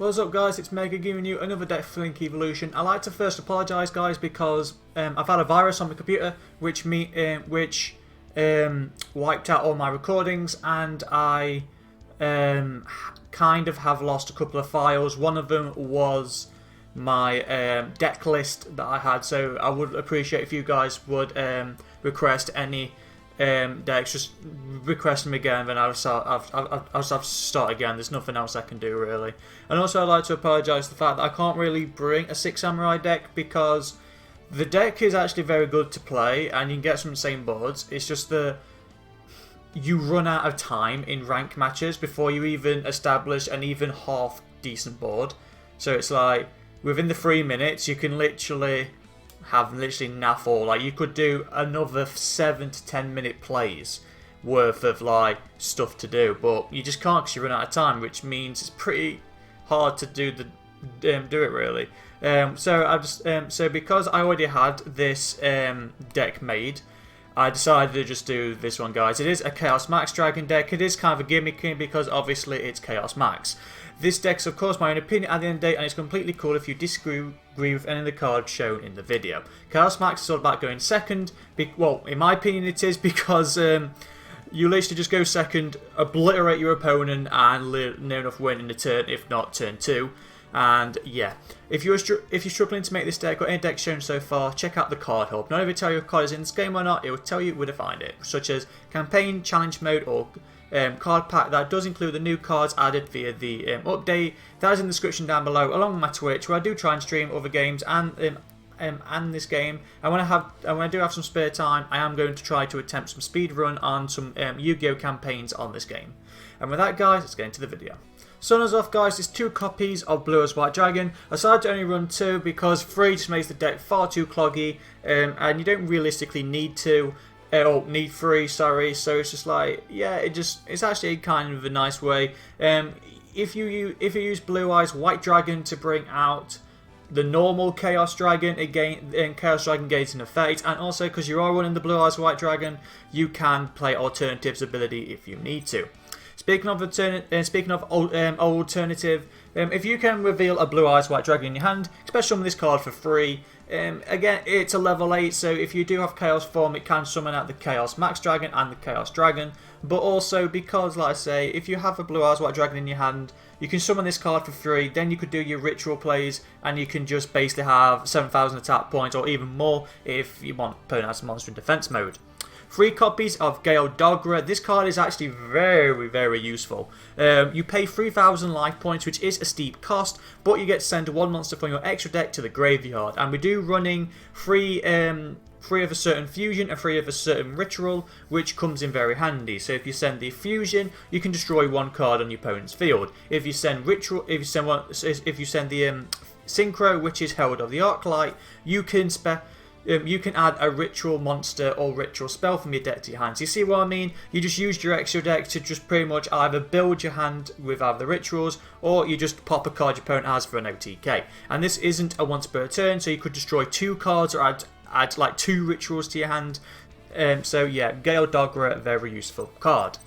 What's up guys, it's Mega giving you another deck for Link Evolution. I'd like to first apologise guys because I've had a virus on my computer which wiped out all my recordings, and I kind of have lost a couple of files. One of them was my deck list that I had, so I would appreciate if you guys would request any decks, just request them again, then I'll start again. There's nothing else I can do really. And also I'd like to apologise for the fact that I can't really bring a 6 Samurai deck because the deck is actually very good to play and you can get some insane boards. It's just that you run out of time in rank matches before you even establish an even half decent board. So it's like within the 3 minutes you can literally have naff all. Like you could do another 7 to 10 minute plays worth of like stuff to do, but you just can't because you run out of time, which means it's pretty hard to do it really. So because I already had this deck made, I decided to just do this one, guys. It is a Chaos Max Dragon deck. It is kind of a gimmicky because obviously it's Chaos Max. This deck's of course my own opinion at the end of the day, and it's completely cool if you disagree with any of the cards shown in the video. Chaos Max is all about going second. Well, in my opinion it is, because you literally just go second, obliterate your opponent, and near enough win in the turn, if not turn 2. And yeah, if you're struggling to make this deck or any deck shown so far, check out the card hub. Not only will it tell you if a card is in this game or not, it will tell you where to find it, such as campaign, challenge mode, or card pack. That does include the new cards added via the update. That is in the description down below, along with my Twitch, where I do try and stream other games and this game. And when I do have some spare time, I am going to try to attempt some speed run on some Yu-Gi-Oh campaigns on this game. And with that, guys, let's get into the video. Starting us off, guys, there's 2 copies of Blue Eyes White Dragon. I decided to only run 2 because 3 just makes the deck far too cloggy, and you don't realistically need 2. Or need 3, sorry. So it's just like, yeah, it's actually kind of a nice way. If you use Blue Eyes White Dragon to bring out the normal Chaos Dragon, again, Chaos Dragon gains an effect, and also because you are running the Blue Eyes White Dragon, you can play Alternative's ability if you need to. Speaking of alternative, if you can reveal a Blue Eyes White Dragon in your hand, especially summon this card for free. Again, it's a level 8, so if you do have Chaos form, it can summon out the Chaos Max Dragon and the Chaos Dragon. But also because, like I say, if you have a Blue Eyes White Dragon in your hand, you can summon this card for free. Then you could do your ritual plays, and you can just basically have 7,000 attack points or even more if you want opponent has a monster in defense mode. 3 copies of Gale Dogra. This card is actually very, very useful. You pay 3,000 life points, which is a steep cost, but you get to send 1 monster from your extra deck to the graveyard. And we do running 3 of a certain fusion and 3 of a certain ritual, which comes in very handy. So if you send the fusion, you can destroy 1 card on your opponent's field. If you send ritual, if you send the synchro, which is Herald of the Arclight, you can add a ritual monster or ritual spell from your deck to your hand. So you see what I mean? You just used your extra deck to just pretty much either build your hand with either the rituals, or you just pop a card your opponent has for an OTK. And this isn't a once per turn, so you could destroy 2 cards or add like 2 rituals to your hand. So yeah, Gale Dogra, very useful card.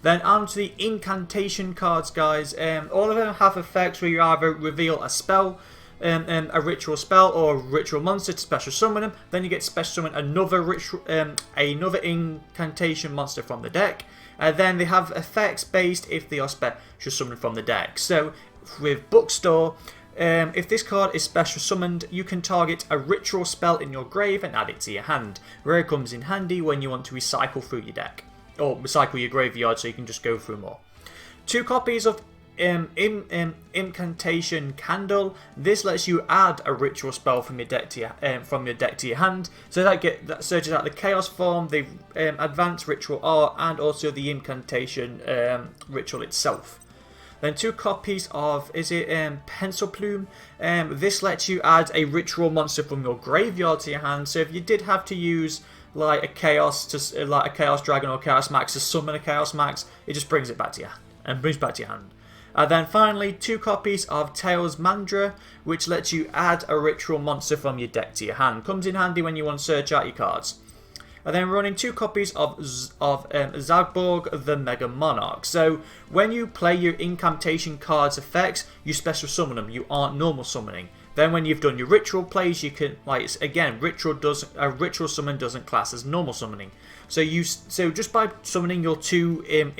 Then on to the incantation cards, guys. All of them have effects where you either reveal a spell, a ritual spell or a ritual monster to special summon them. Then you get to special summon another another incantation monster from the deck. Then they have effects based if they are special summoned from the deck. So with Bookstore, if this card is special summoned, you can target a ritual spell in your grave and add it to your hand, where it comes in handy when you want to recycle through your deck, or recycle your graveyard so you can just go through more. 2 copies of Incantation Candle. This lets you add a ritual spell from your deck to your hand. So that searches out the Chaos form, the Advanced Ritual Art, and also the Incantation ritual itself. Then 2 copies of Pencil Plume. This lets you add a ritual monster from your graveyard to your hand. So if you did have to use like a Chaos Dragon or Chaos Max to summon a Chaos Max, it just brings it back to your hand and brings back to your hand. Then finally, 2 copies of Tails Mandra, which lets you add a ritual monster from your deck to your hand. Comes in handy when you want to search out your cards. and then running 2 copies of Zagborg the Mega Monarch. So when you play your incantation cards effects, you special summon them. You aren't normal summoning. Then when you've done your ritual plays, you can, like, again, a ritual summon doesn't class as normal summoning. So just by summoning your 2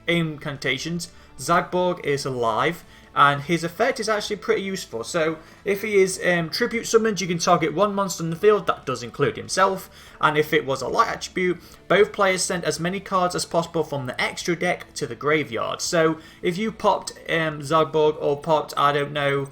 incantations, Zagborg is alive, and his effect is actually pretty useful. So if he is tribute summoned, you can target 1 monster on the field. That does include himself. And if it was a light attribute, both players send as many cards as possible from the extra deck to the graveyard. So if you popped Zagborg or popped, I don't know,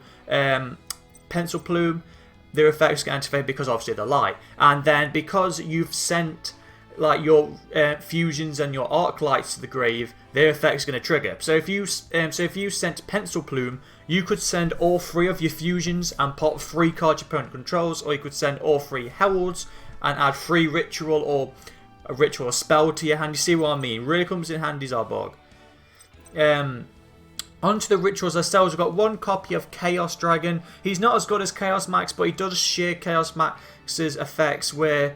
Pencil Plume, their effects get activated because obviously they're light. And then because you've sent like your fusions and your arc lights to the grave, their effect's going to trigger. So if you sent Pencil Plume, you could send all 3 of your fusions and pop 3 cards your opponent controls, or you could send all 3 heralds and add 3 ritual or a ritual spell to your hand. You see what I mean? Really comes in handy, Zagborg. Onto the rituals ourselves, we've got 1 copy of Chaos Dragon. He's not as good as Chaos Max, but he does share Chaos Max's effects where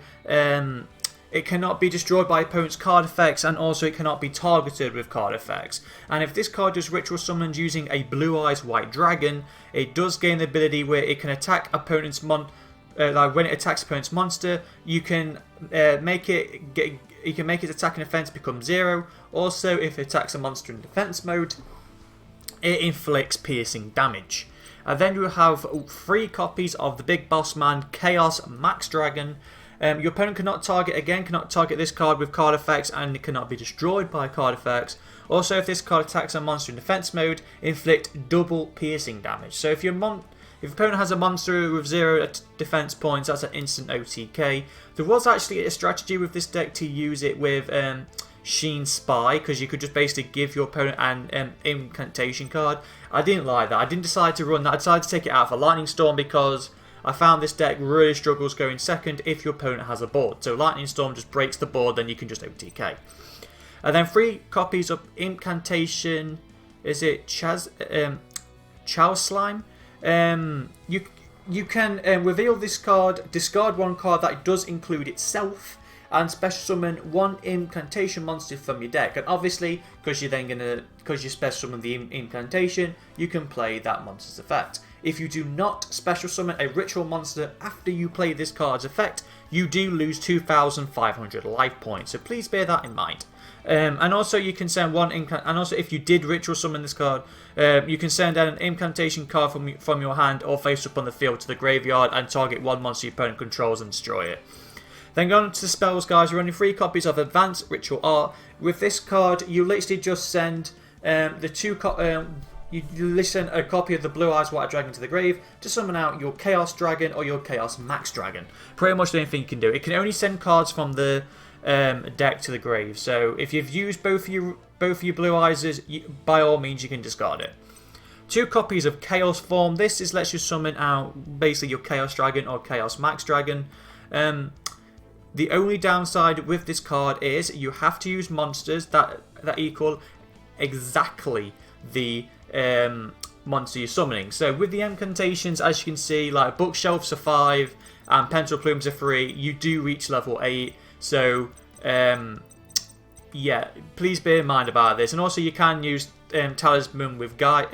it cannot be destroyed by opponent's card effects, and also it cannot be targeted with card effects. And if this card is ritual summoned using a Blue Eyes White Dragon, it does gain the ability where it can attack opponent's like when it attacks opponent's monster, you can make its attack and defense become 0. Also, if it attacks a monster in defense mode, it inflicts piercing damage. And then you have 3 copies of the Big Boss Man Chaos Max Dragon. Your opponent cannot target this card with card effects, and it cannot be destroyed by card effects. Also, if this card attacks a monster in defense mode, inflict double piercing damage. So if your opponent has a monster with 0 defense points, that's an instant OTK. There was actually a strategy with this deck to use it with Sheen Spy, because you could just basically give your opponent an incantation card. I didn't like that. I didn't decide to run that. I decided to take it out for Lightning Storm because I found this deck really struggles going second if your opponent has a board. So Lightning Storm just breaks the board, then you can just OTK. And then 3 copies of Incantation. Is it Chow Slime? You can reveal this card, discard 1 card that does include itself, and special summon 1 incantation monster from your deck. And obviously, because you special summon the incantation, you can play that monster's effect. If you do not special summon a ritual monster after you play this card's effect, you do lose 2,500 life points. So please bear that in mind. And also you can send 1 and also if you did ritual summon this card, you can send out an incantation card from your hand or face up on the field to the graveyard and target 1 monster your opponent controls and destroy it. Then going to the spells, guys, you're running 3 copies of Advanced Ritual Art. With this card, you literally just send you listen a copy of the Blue Eyes White Dragon to the grave to summon out your Chaos Dragon or your Chaos Max Dragon. Pretty much the only thing you can do. It can only send cards from the deck to the grave. So if you've used both your Blue Eyes, by all means you can discard it. 2 copies of Chaos Form. This lets you summon out basically your Chaos Dragon or Chaos Max Dragon. The only downside with this card is you have to use monsters that equal exactly the monster you're summoning. So with the incantations, as you can see, like Bookshelves are 5 and Pencil Plumes are 3, you do reach level 8. So yeah, please bear in mind about this. And also you can use Talisman with Gale,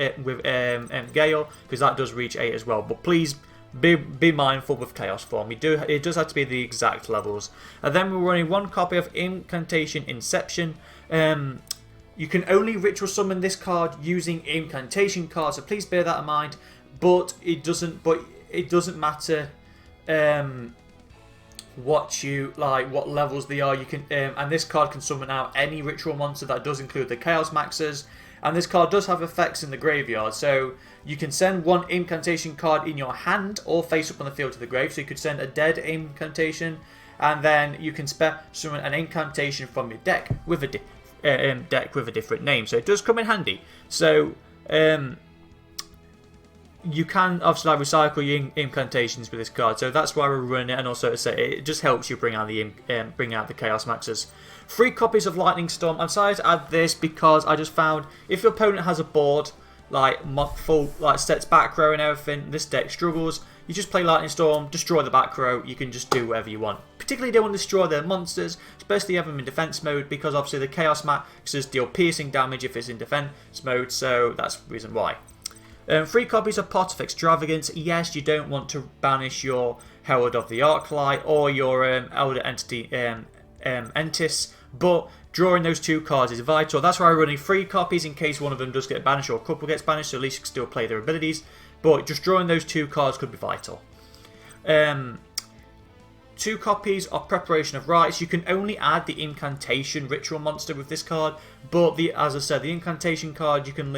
because that does reach 8 as well. But please be mindful with Chaos Form. It does have to be the exact levels. And then we're running 1 copy of Incantation Inception. You can only ritual summon this card using incantation cards, so please bear that in mind. But it doesn't matter what levels they are. You can and this card can summon out any ritual monster. That does include the Chaos Maxes. And this card does have effects in the graveyard, so you can send 1 incantation card in your hand or face up on the field to the grave. So you could send a dead incantation, and then you can summon an incantation from your deck with a different name. So it does come in handy. So you can obviously recycle your incantations with this card. So that's why we're running it, and also to say it just helps you bring out the Chaos Maxes. 3 copies of Lightning Storm. I'm sorry to add this because I just found if your opponent has a board like full sets back row and everything, this deck struggles. You just play Lightning Storm, destroy the back row. You can just do whatever you want. particularly don't want to destroy their monsters, especially have them in defense mode, because obviously the Chaos Maxes deal piercing damage if it's in defense mode, so that's the reason why. 3 copies of Pot of Extravagance. Yes, you don't want to banish your Herald of the Arclight or your Elder Entity Entis, but drawing those 2 cards is vital. That's why I'm running 3 copies in case one of them does get banished or a couple gets banished, so at least you can still play their abilities. But just drawing those 2 cards could be vital. 2 copies of Preparation of Rites. You can only add the Incantation Ritual monster with this card, but as I said, the Incantation card, you can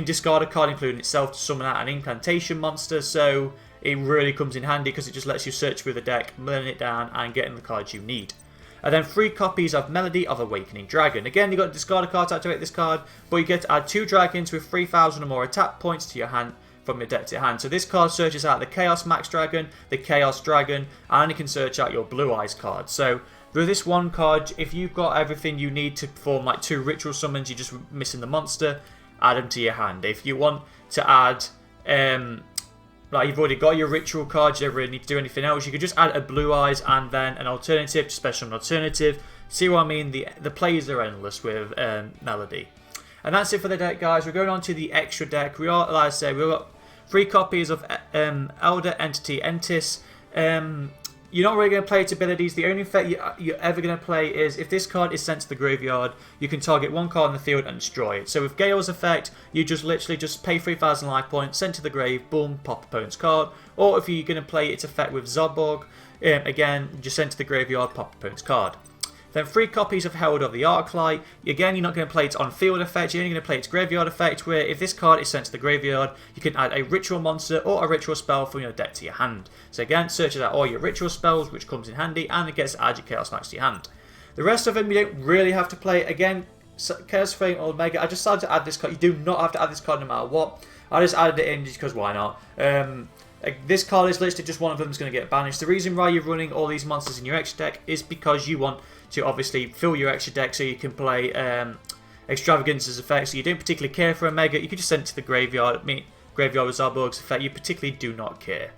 discard a card including itself to summon out an Incantation monster, so it really comes in handy because it just lets you search through the deck, learn it down, and get in the cards you need. And then 3 copies of Melody of Awakening Dragon. Again, you've got to discard a card to activate this card, but you get to add 2 dragons with 3,000 or more attack points to your hand from your deck to your hand. So this card searches out the Chaos Max Dragon, the Chaos Dragon, and it can search out your Blue Eyes card. So with this one card, if you've got everything you need to perform like 2 ritual summons, you're just missing the monster, add them to your hand. If you want to add, like you've already got your ritual card, you don't really need to do anything else, you could just add a Blue Eyes and then an alternative, special alternative. See what I mean? The plays are endless with Melody. And that's it for the deck, guys. We're going on to the extra deck. We are, like I say, we've got 3 copies of Elder Entity Entis. You're not really going to play its abilities. The only effect you're ever going to play is if this card is sent to the graveyard, you can target 1 card in the field and destroy it. So with Gale's effect, you just literally just pay 3,000 life points, send to the grave, boom, pop opponent's card. Or if you're going to play its effect with Zoborg, again, just send to the graveyard, pop opponent's card. Then 3 copies of Herald of the Arclight. Again, you're not going to play its on-field effect, you're only going to play its graveyard effect, where if this card is sent to the graveyard, you can add a ritual monster or a ritual spell from your deck to your hand. So again, searches out all your ritual spells, which comes in handy, and it gets to add your Chaos Max to your hand. The rest of them, you don't really have to play. Again, Chaos Flame or Omega, I just decided to add this card. You do not have to add this card no matter what. I just added it in just because why not? This card is literally just one of them is going to get banished. The reason why you're running all these monsters in your extra deck is because you want to obviously fill your extra deck so you can play Extravagance's effect. So you don't particularly care for Omega. You can just send it to the graveyard. Graveyard with Zoborg's effect. You particularly do not care.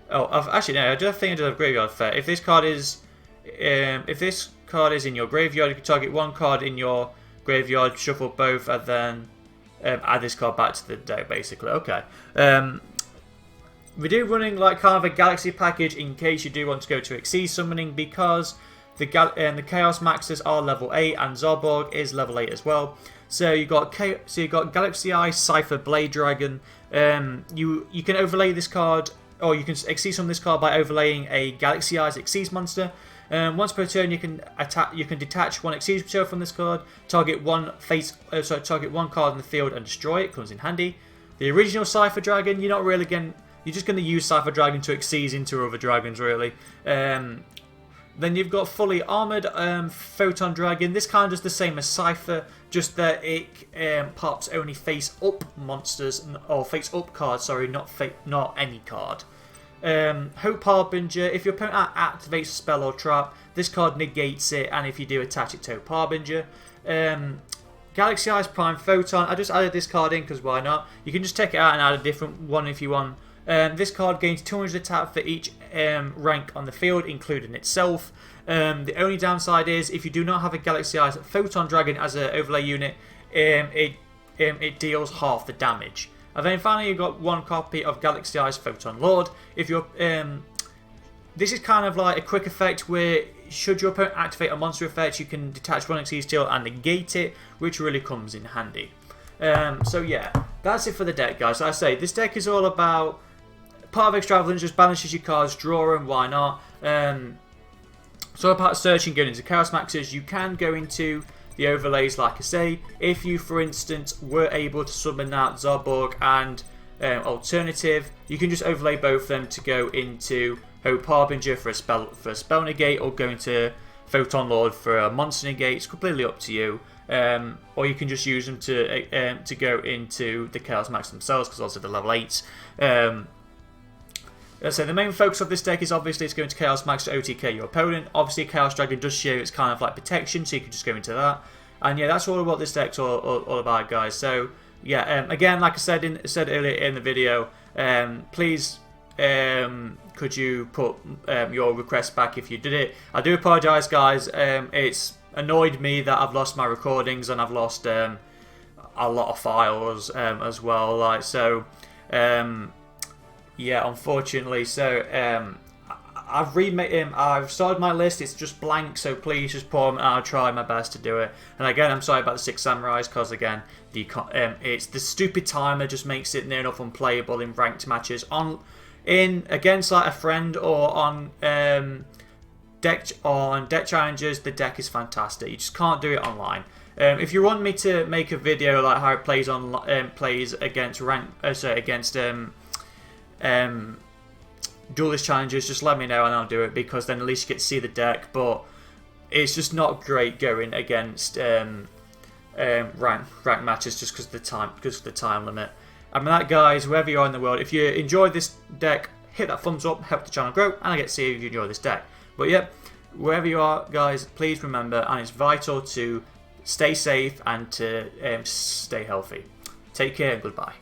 Oh, actually no. I do think I do have graveyard effect. If this card is in your graveyard, you can target 1 card in your graveyard, shuffle both, and then add this card back to the deck. Basically, okay. We do running like kind of a Galaxy package in case you do want to go to Exceed Summoning, because the Chaos Maxes are level 8 and Zoborg is level 8 as well. So you got Galaxy Eye Cypher Blade Dragon. You can overlay this card, or you can Exceed Summon this card by overlaying a Galaxy Eyes Exceed monster. Once per turn, you can detach 1 Exceed material from this card, target 1 card in the field and destroy it. Comes in handy. The original Cypher Dragon, you're not really you're just going to use Cypher Dragon to Exceed into other dragons, really. Then you've got fully armored Photon Dragon. This kind of does the same as Cypher, just that it pops only face-up monsters, or face-up cards, sorry, not any card. Hope Harbinger. If your opponent activates a spell or trap, this card negates it, and if you do, attach it to Hope Harbinger. Galaxy Eyes Prime Photon. I just added this card in because why not? You can just take it out and add a different one if you want. This card gains 200 attack for each rank on the field, including itself. The only downside is if you do not have a Galaxy Eyes Photon Dragon as an overlay unit, it deals half the damage. And then finally, you've got 1 copy of Galaxy Eyes Photon Lord. If you're, this is kind of like a quick effect where, should your opponent activate a monster effect, you can detach 1 Exceed Steel and negate it, which really comes in handy. So yeah, that's it for the deck, guys. Like I say, this deck is all about part of Extravagance, just balances your cards, draw them, why not? So about searching, going into Chaos Maxes, you can go into the overlays, like I say. If you, for instance, were able to summon out Zoborg and Alternative, you can just overlay both of them to go into Hope Harbinger for a spell negate, or go into Photon Lord for a monster negate. It's completely up to you. Or you can just use them to go into the Chaos Max themselves, because also they're level 8. So the main focus of this deck is obviously it's going to Chaos Max to OTK your opponent. Obviously Chaos Dragon does show it's kind of like protection, so you can just go into that. And yeah, that's all what this deck's all about, guys. So yeah, again, like I said earlier in the video, please could you put your request back if you did it? I do apologise, guys. It's annoyed me that I've lost my recordings and I've lost a lot of files as well. Like so, yeah, unfortunately. So I've remade him. I've started my list. It's just blank. So please just put them, and I'll try my best to do it. And again, I'm sorry about the 6 samurais because again, it's the stupid timer just makes it near enough unplayable in ranked matches against like a friend or on deck challenges. The deck is fantastic. You just can't do it online. If you want me to make a video like how it plays on plays against Duelist challenges, just let me know and I'll do it, because then at least you get to see the deck. But it's just not great going against rank matches just because of the time limit. And with that, guys, wherever you are in the world, if you enjoyed this deck, hit that thumbs up, help the channel grow, and I get to see if you enjoy this deck. But yeah, wherever you are, guys, please remember, and it's vital to stay safe and to stay healthy. Take care and goodbye.